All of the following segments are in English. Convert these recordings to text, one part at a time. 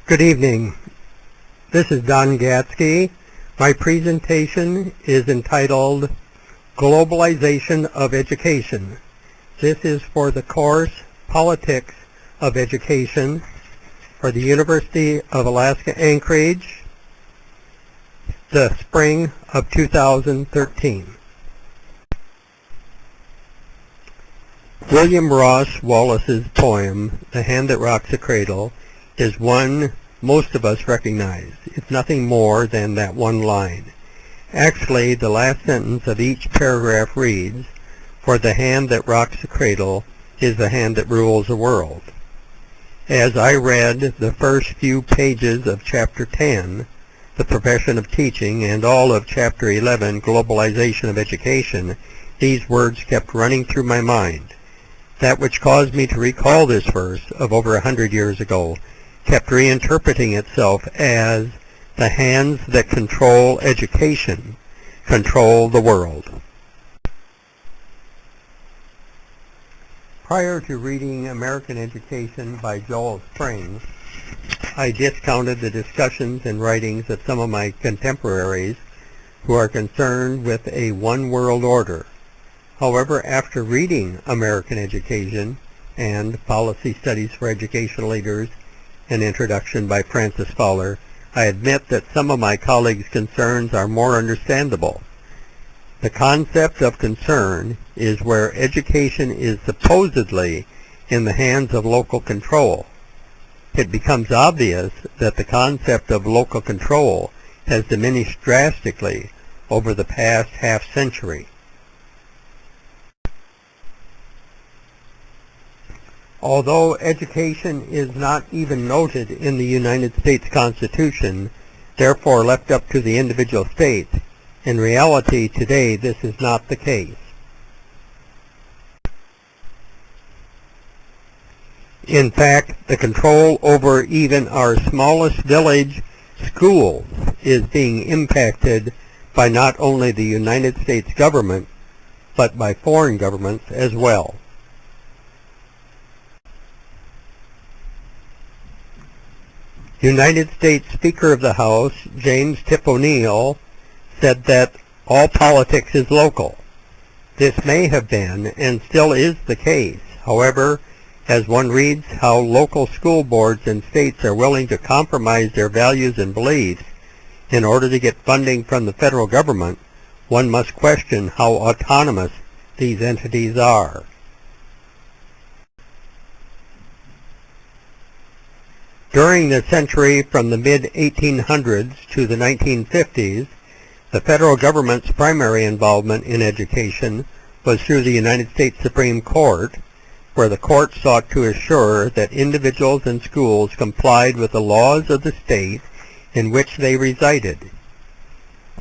Good evening. This is Don Gatsky. My presentation is entitled Globalization of Education. This is for the course Politics of Education for the University of Alaska Anchorage, the spring of 2013. William Ross Wallace's poem, The Hand That Rocks the Cradle, is one most of us recognize. It's nothing more than that one line. Actually, the last sentence of each paragraph reads, "For the hand that rocks the cradle is the hand that rules the world." As I read the first few pages of Chapter 10, The Profession of Teaching, and all of Chapter 11, Globalization of Education, these words kept running through my mind. That which caused me to recall this verse of over 100 years ago kept reinterpreting itself as the hands that control education control the world. Prior to reading American Education by Joel Spring, I discounted the discussions and writings of some of my contemporaries who are concerned with a one-world order. However, after reading American Education and Policy Studies for Educational Leaders, an introduction by Francis Fowler, I admit that some of my colleagues' concerns are more understandable. The concept of concern is where education is supposedly in the hands of local control. It becomes obvious that the concept of local control has diminished drastically over the past half-century. Although education is not even noted in the United States Constitution, therefore left up to the individual states, in reality today this is not the case. In fact, the control over even our smallest village schools is being impacted by not only the United States government, but by foreign governments as well. United States Speaker of the House, James Tip O'Neill, said that all politics is local. This may have been and still is the case. However, as one reads how local school boards and states are willing to compromise their values and beliefs in order to get funding from the federal government, one must question how autonomous these entities are. During the century from the mid-1800s to the 1950s, the federal government's primary involvement in education was through the United States Supreme Court, where the court sought to assure that individuals and schools complied with the laws of the state in which they resided.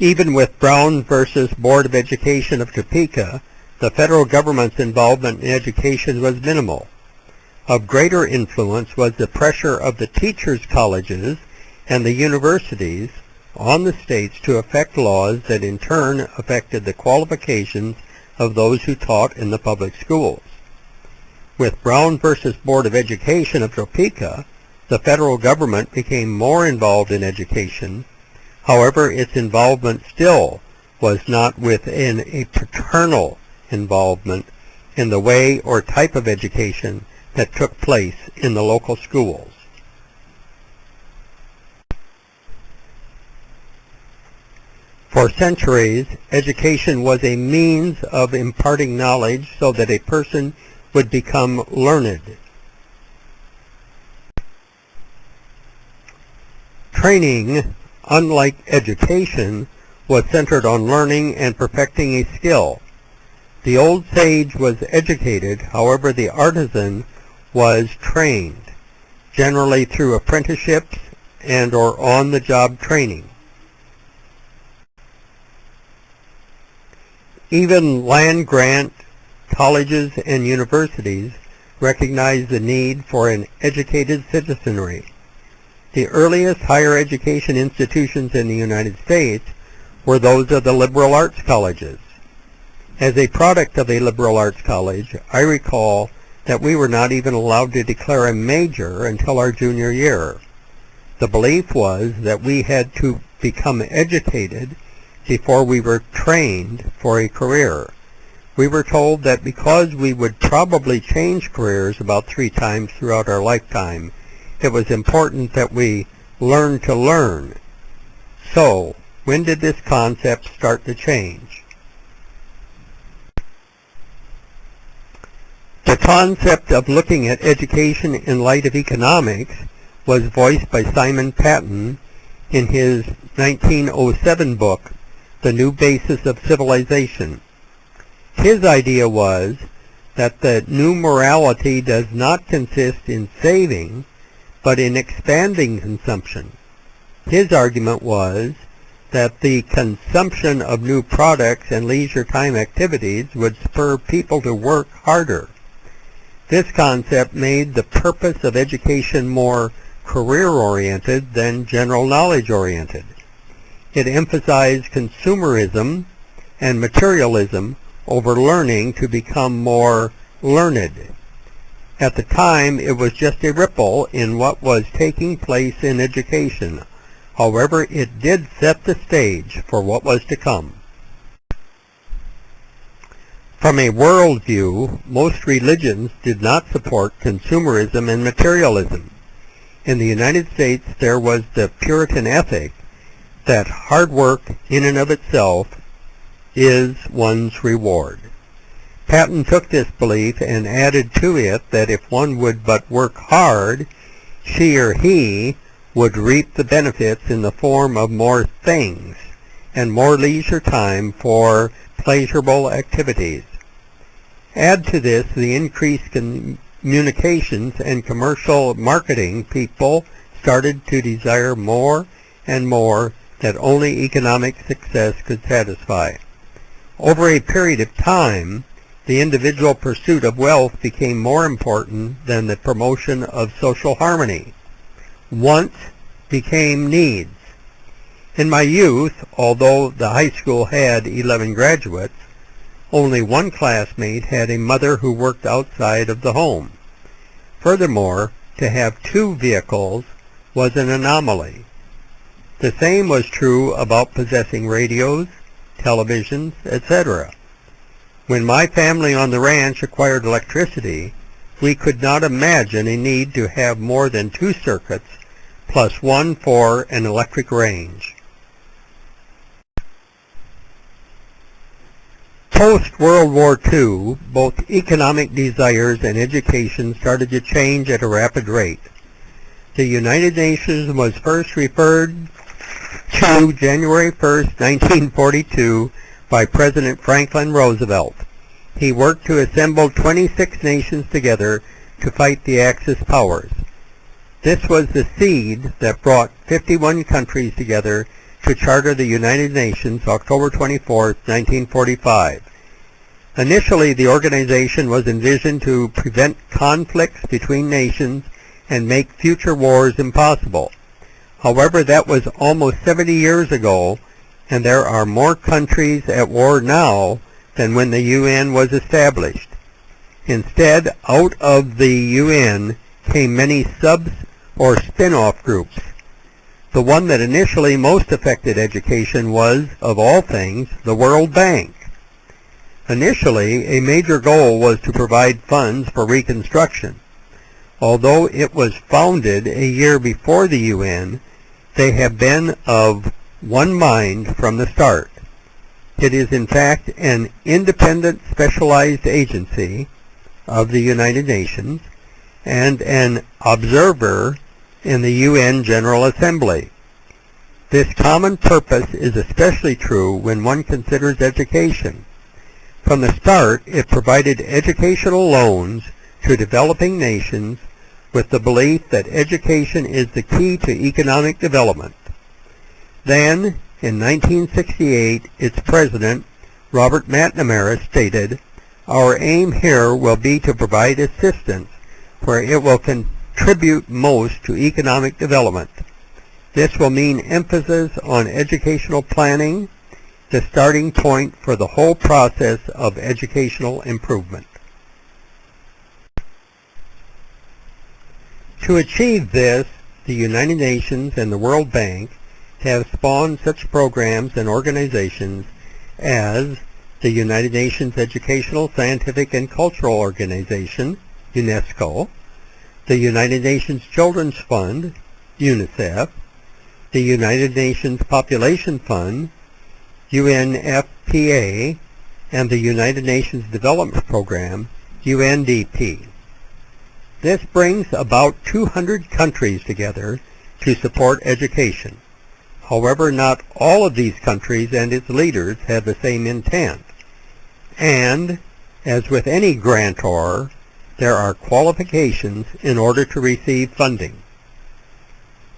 Even with Brown versus Board of Education of Topeka, the federal government's involvement in education was minimal. Of greater influence was the pressure of the teachers' colleges and the universities on the states to affect laws that in turn affected the qualifications of those who taught in the public schools. With Brown versus Board of Education of Topeka, the federal government became more involved in education. However, its involvement still was not within a paternal involvement in the way or type of education that took place in the local schools. For centuries, education was a means of imparting knowledge so that a person would become learned. Training, unlike education, was centered on learning and perfecting a skill. The old sage was educated, however the artisan was trained, generally through apprenticeships and or on-the-job training. Even land-grant colleges and universities recognized the need for an educated citizenry. The earliest higher education institutions in the United States were those of the liberal arts colleges. As a product of a liberal arts college, I recall that we were not even allowed to declare a major until our junior year. The belief was that we had to become educated before we were trained for a career. We were told that because we would probably change careers about 3 times throughout our lifetime, it was important that we learn to learn. So, when did this concept start to change? The concept of looking at education in light of economics was voiced by Simon Patten in his 1907 book, The New Basis of Civilization. His idea was that the new morality does not consist in saving, but in expanding consumption. His argument was that the consumption of new products and leisure time activities would spur people to work harder. This concept made the purpose of education more career-oriented than general knowledge-oriented. It emphasized consumerism and materialism over learning to become more learned. At the time, it was just a ripple in what was taking place in education. However, it did set the stage for what was to come. From a worldview, most religions did not support consumerism and materialism. In the United States, there was the Puritan ethic that hard work in and of itself is one's reward. Patten took this belief and added to it that if one would but work hard, she or he would reap the benefits in the form of more things and more leisure time for pleasurable activities. Add to this the increased communications and commercial marketing. People started to desire more and more that only economic success could satisfy. Over a period of time, the individual pursuit of wealth became more important than the promotion of social harmony. Wants became needs. In my youth, although the high school had 11 graduates, only one classmate had a mother who worked outside of the home. Furthermore, to have 2 vehicles was an anomaly. The same was true about possessing radios, televisions, etc. When my family on the ranch acquired electricity, we could not imagine a need to have more than 2 circuits plus one for an electric range. Post-World War II, both economic desires and education started to change at a rapid rate. The United Nations was first referred to January 1st, 1942 by President Franklin Roosevelt. He worked to assemble 26 nations together to fight the Axis powers. This was the seed that brought 51 countries together to charter the United Nations October 24, 1945. Initially, the organization was envisioned to prevent conflicts between nations and make future wars impossible. However, that was almost 70 years ago, and there are more countries at war now than when the UN was established. Instead, out of the UN came many subs or spin-off groups. The one that initially most affected education was, of all things, the World Bank. Initially, a major goal was to provide funds for reconstruction. Although it was founded a year before the UN, they have been of one mind from the start. It is in fact an independent specialized agency of the United Nations and an observer in the UN General Assembly. This common purpose is especially true when one considers education. From the start, it provided educational loans to developing nations with the belief that education is the key to economic development. Then, in 1968, its president, Robert McNamara, stated, "Our aim here will be to provide assistance where it will contribute most to economic development. This will mean emphasis on educational planning, the starting point for the whole process of educational improvement." To achieve this, the United Nations and the World Bank have spawned such programs and organizations as the United Nations Educational, Scientific, and Cultural Organization, UNESCO, the United Nations Children's Fund, UNICEF, the United Nations Population Fund, UNFPA, and the United Nations Development Program, UNDP. This brings about 200 countries together to support education. However, not all of these countries and its leaders have the same intent. And, as with any grantor, there are qualifications in order to receive funding.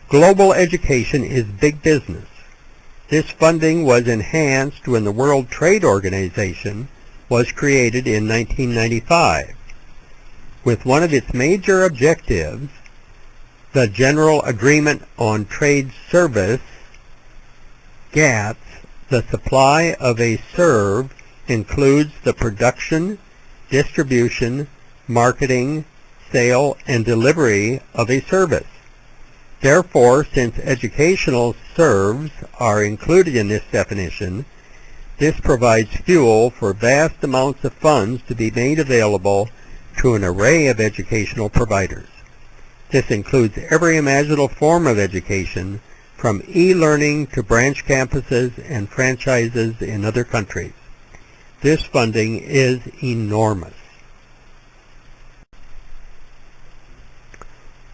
Global education is big business. This funding was enhanced when the World Trade Organization was created in 1995, with one of its major objectives, the General Agreement on Trade Service, GATS. The supply of a serve includes the production, distribution, marketing, sale, and delivery of a service. Therefore, since educational serves are included in this definition, this provides fuel for vast amounts of funds to be made available to an array of educational providers. This includes every imaginable form of education, from e-learning to branch campuses and franchises in other countries. This funding is enormous.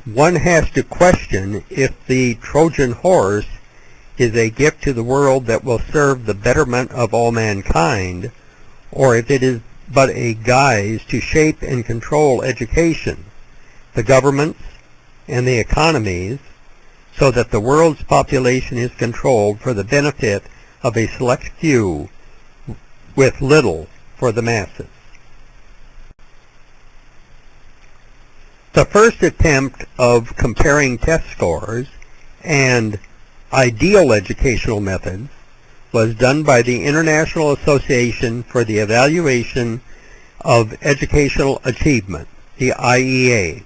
One has to question if the Trojan horse is a gift to the world that will serve the betterment of all mankind, or if it is but a guise to shape and control education, the governments, and the economies, so that the world's population is controlled for the benefit of a select few with little for the masses. The first attempt of comparing test scores and ideal educational methods was done by the International Association for the Evaluation of Educational Achievement, the IEA.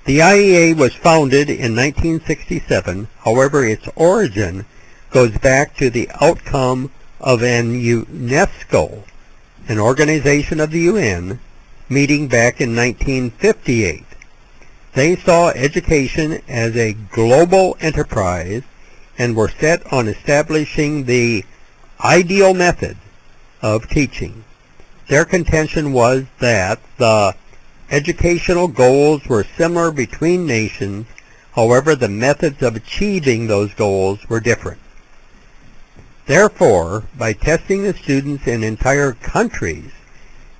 The IEA was founded in 1967, however its origin goes back to the outcome of an UNESCO, an organization of the UN, meeting back in 1958. They saw education as a global enterprise and were set on establishing the ideal method of teaching. Their contention was that the educational goals were similar between nations, however the methods of achieving those goals were different. Therefore, by testing the students in entire countries,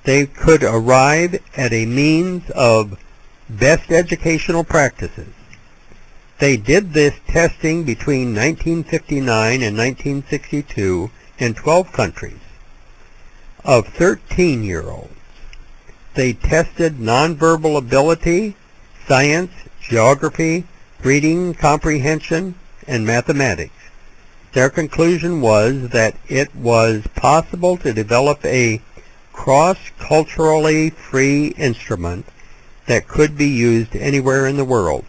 they could arrive at a means of best educational practices. They did this testing between 1959 and 1962 in 12 countries. Of 13-year-olds, they tested nonverbal ability, science, geography, reading comprehension, and mathematics. Their conclusion was that it was possible to develop a cross-culturally free instrument that could be used anywhere in the world.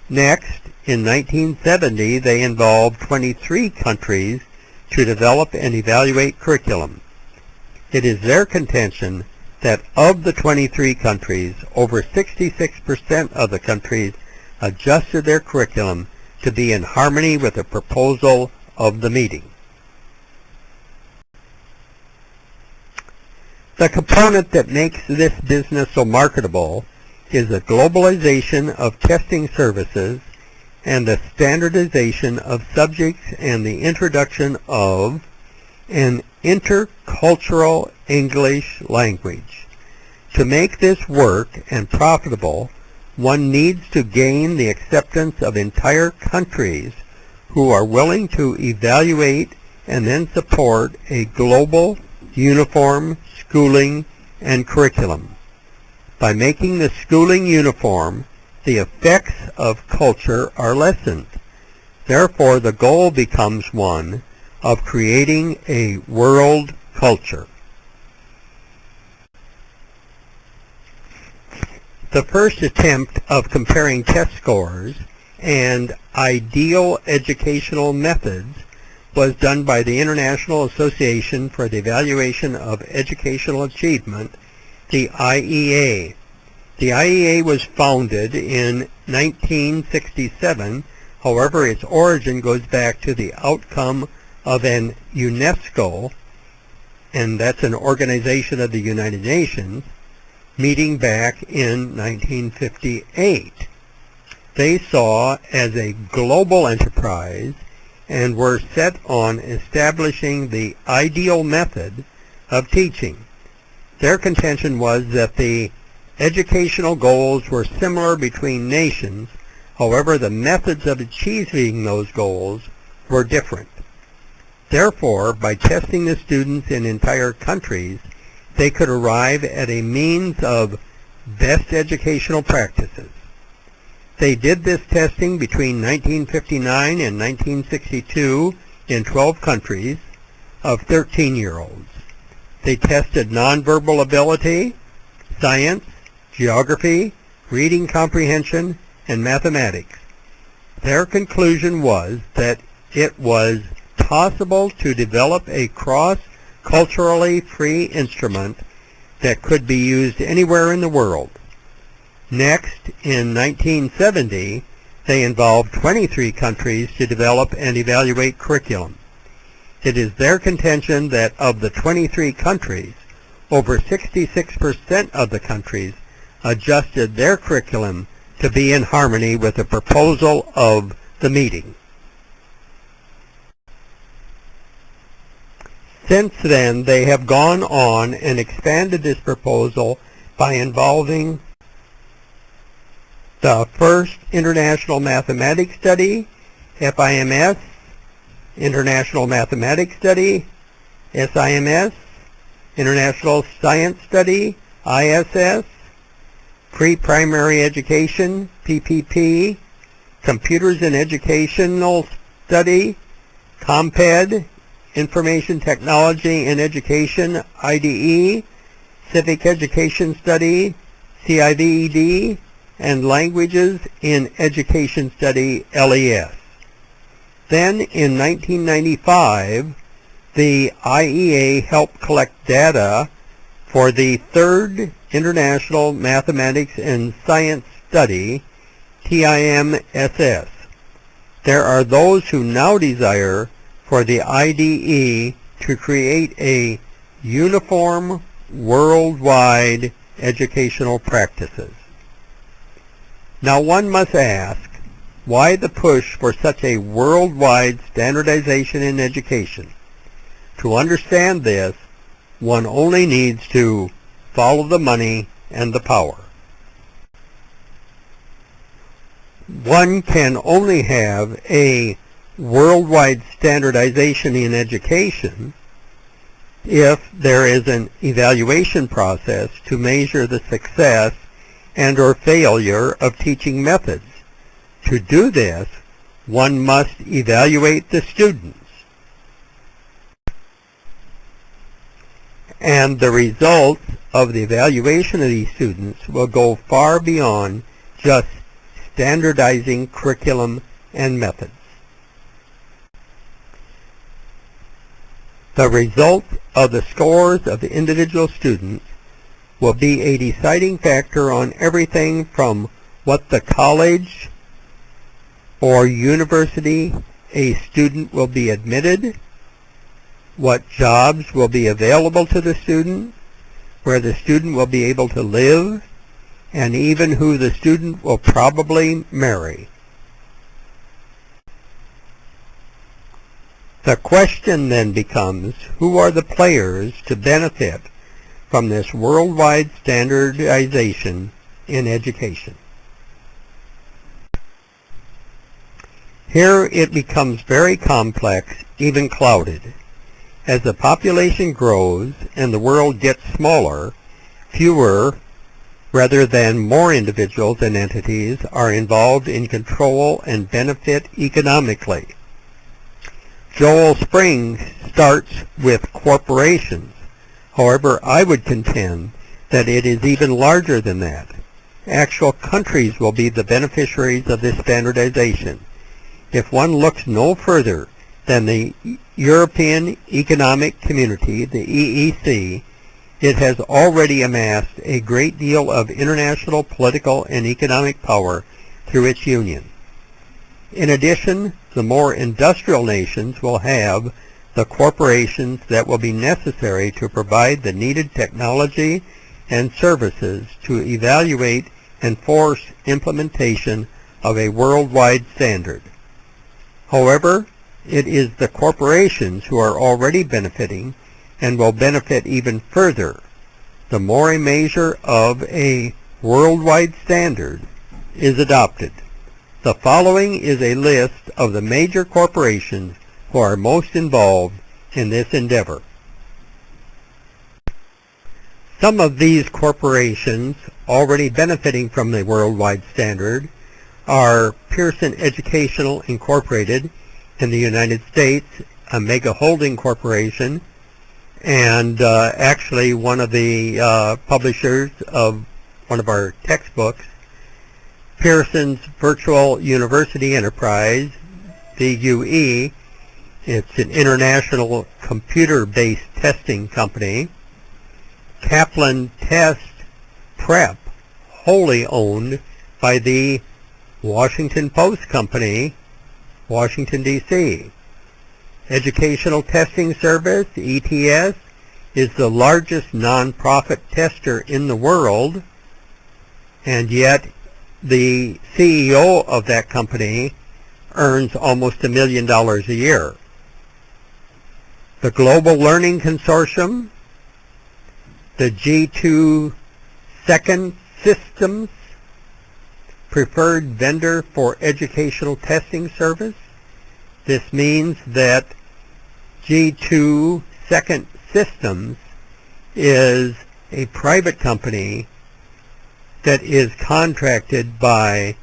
Next, in 1970, they involved 23 countries to develop and evaluate curriculum. It is their contention that of the 23 countries, over 66% of the countries adjusted their curriculum to be in harmony with the proposal of the meeting. The component that makes this business so marketable is the globalization of testing services and the standardization of subjects and the introduction of an intercultural English language. To make this work and profitable, one needs to gain the acceptance of entire countries who are willing to evaluate and then support a global, uniform schooling and curriculum. By making the schooling uniform, the effects of culture are lessened. Therefore, the goal becomes one of creating a world culture. The first attempt of comparing test scores and ideal educational methods was done by the International Association for the Evaluation of Educational Achievement, the IEA. The IEA was founded in 1967. However, its origin goes back to the outcome of an UNESCO, and that's an organization of the United Nations, meeting back in 1958. They saw as a global enterprise and were set on establishing the ideal method of teaching. Their contention was that the educational goals were similar between nations. However, the methods of achieving those goals were different. Therefore, by testing the students in entire countries, they could arrive at a means of best educational practices. They did this testing between 1959 and 1962 in 12 countries of 13-year-olds. They tested nonverbal ability, science, geography, reading comprehension, and mathematics. Their conclusion was that it was possible to develop a cross-culturally free instrument that could be used anywhere in the world. Next, in 1970, they involved 23 countries to develop and evaluate curriculum. It is their contention that of the 23 countries, over 66% of the countries adjusted their curriculum to be in harmony with the proposal of the meeting. Since then, they have gone on and expanded this proposal by involving the first International Mathematics Study, FIMS, International Mathematics Study, SIMS, International Science Study, ISS, Pre-Primary Education, PPP, Computers in Educational Study, COMPED, Information Technology in Education, IDE, Civic Education Study, CIVED, and Languages in Education Study, LES. Then in 1995, the IEA helped collect data for the third International Mathematics and Science Study, TIMSS. There are those who now desire for the IDE to create a uniform worldwide educational practices. Now one must ask, why the push for such a worldwide standardization in education? To understand this, one only needs to follow the money and the power. One can only have a worldwide standardization in education if there is an evaluation process to measure the success and or failure of teaching methods. To do this, one must evaluate the students. And the results of the evaluation of these students will go far beyond just standardizing curriculum and methods. The results of the scores of the individual students will be a deciding factor on everything from what the college or university a student will be admitted, what jobs will be available to the student, where the student will be able to live, and even who the student will probably marry. The question then becomes, who are the players to benefit from this worldwide standardization in education? Here it becomes very complex, even clouded. As the population grows and the world gets smaller, fewer rather than more individuals and entities are involved in control and benefit economically. Joel Spring starts with corporations. However, I would contend that it is even larger than that. actual countries will be the beneficiaries of this standardization. If one looks no further than the European Economic Community, the EEC, it has already amassed a great deal of international political and economic power through its union. In addition, the more industrial nations will have the corporations that will be necessary to provide the needed technology and services to evaluate and force implementation of a worldwide standard. However, it is the corporations who are already benefiting and will benefit even further the more a measure of a worldwide standard is adopted. The following is a list of the major corporations who are most involved in this endeavor. Some of these corporations already benefiting from the worldwide standard are Pearson Educational Incorporated in the United States, a mega holding corporation, and actually one of the publishers of one of our textbooks, Pearson's Virtual University Enterprise, VUE. It's an international computer-based testing company. Kaplan Test Prep, wholly owned by the Washington Post Company, Washington, D.C. Educational Testing Service, ETS, is the largest nonprofit tester in the world, and yet the CEO of that company earns almost $1 million a year. The Global Learning Consortium, the G2 Second Systems, preferred vendor for educational testing service. This means that G2 Second Systems is a private company that is contracted by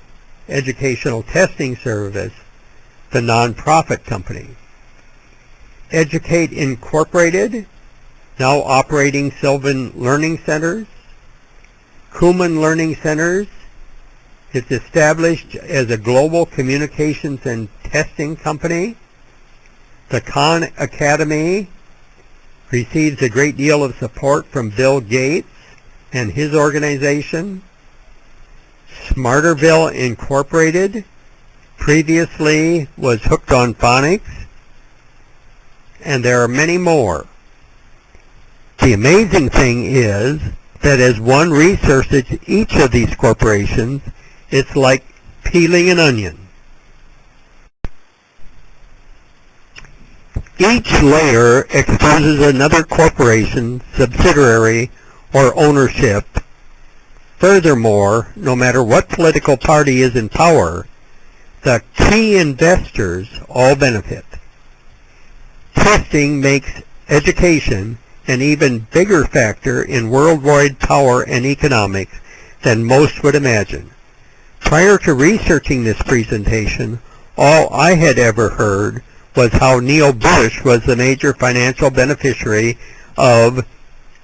Educational Testing Service, the nonprofit company. Educate Incorporated, now operating Sylvan Learning Centers. Kuman Learning Centers is established as a global communications and testing company. The Khan Academy receives a great deal of support from Bill Gates and his organization. Smarterville Incorporated previously was hooked on phonics, and there are many more. The amazing thing is that as one researches each of these corporations, it's like peeling an onion. Each layer exposes another corporation, subsidiary, or ownership. Furthermore, no matter what political party is in power, the key investors all benefit. Testing makes education an even bigger factor in worldwide power and economics than most would imagine. Prior to researching this presentation, all I had ever heard was how Neil Bush was the major financial beneficiary of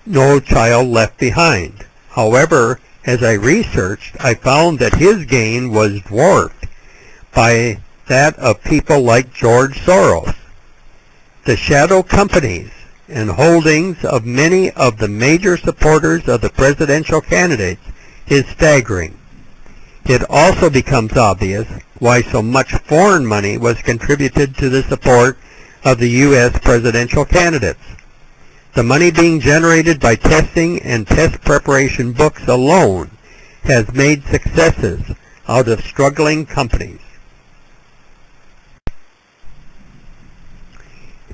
No Child Left Behind. However, as I researched, I found that his gain was dwarfed by that of people like George Soros. The shadow companies and holdings of many of the major supporters of the presidential candidates is staggering. It also becomes obvious why so much foreign money was contributed to the support of the U.S. presidential candidates. The money being generated by testing and test preparation books alone has made successes out of struggling companies.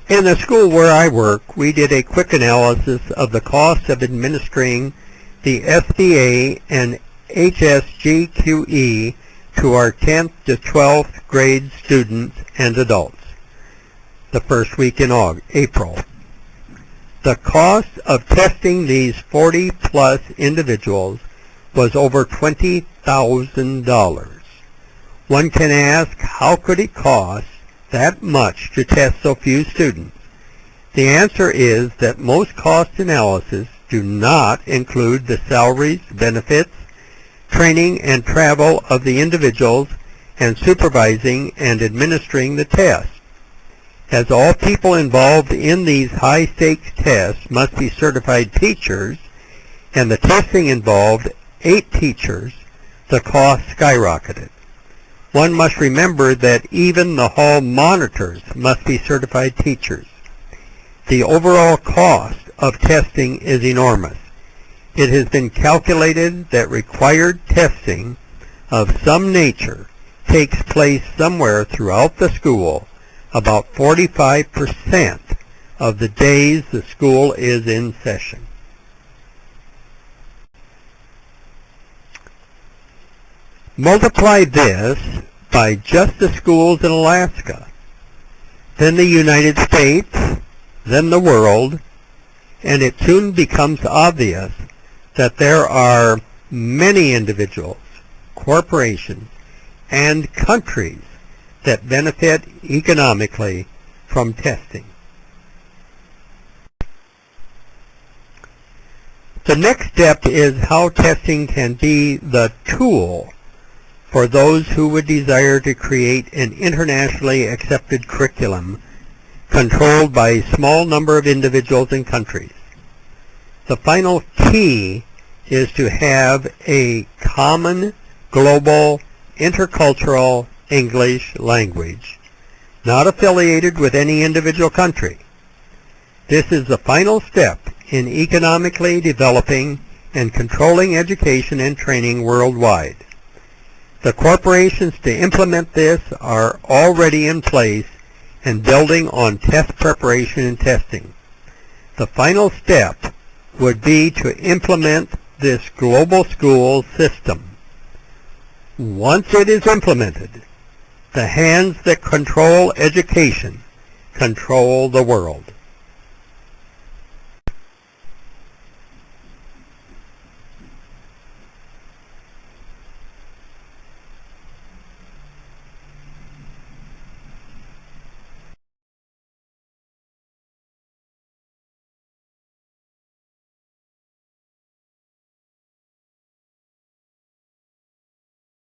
In the school where I work, we did a quick analysis of the cost of administering the SBA and HSGQE to our 10th to 12th grade students and adults the first week in April. The cost of testing these 40-plus individuals was over $20,000. One can ask, how could it cost that much to test so few students? The answer is that most cost analysis do not include the salaries, benefits, training and travel of the individuals, and supervising and administering the test. As all people involved in these high-stakes tests must be certified teachers, and the testing involved 8 teachers, the cost skyrocketed. One must remember that even the hall monitors must be certified teachers. The overall cost of testing is enormous. It has been calculated that required testing of some nature takes place somewhere throughout the school about 45% of the days the school is in session. Multiply this by just the schools in Alaska, then the United States, then the world, and it soon becomes obvious that there are many individuals, corporations, and countries that benefit economically from testing. The next step is how testing can be the tool for those who would desire to create an internationally accepted curriculum controlled by a small number of individuals and countries. The final key is to have a common, global, intercultural English language, not affiliated with any individual country. This is the final step in economically developing and controlling education and training worldwide. The corporations to implement this are already in place and building on test preparation and testing. The final step would be to implement this global school system. Once it is implemented, the hands that control education control the world.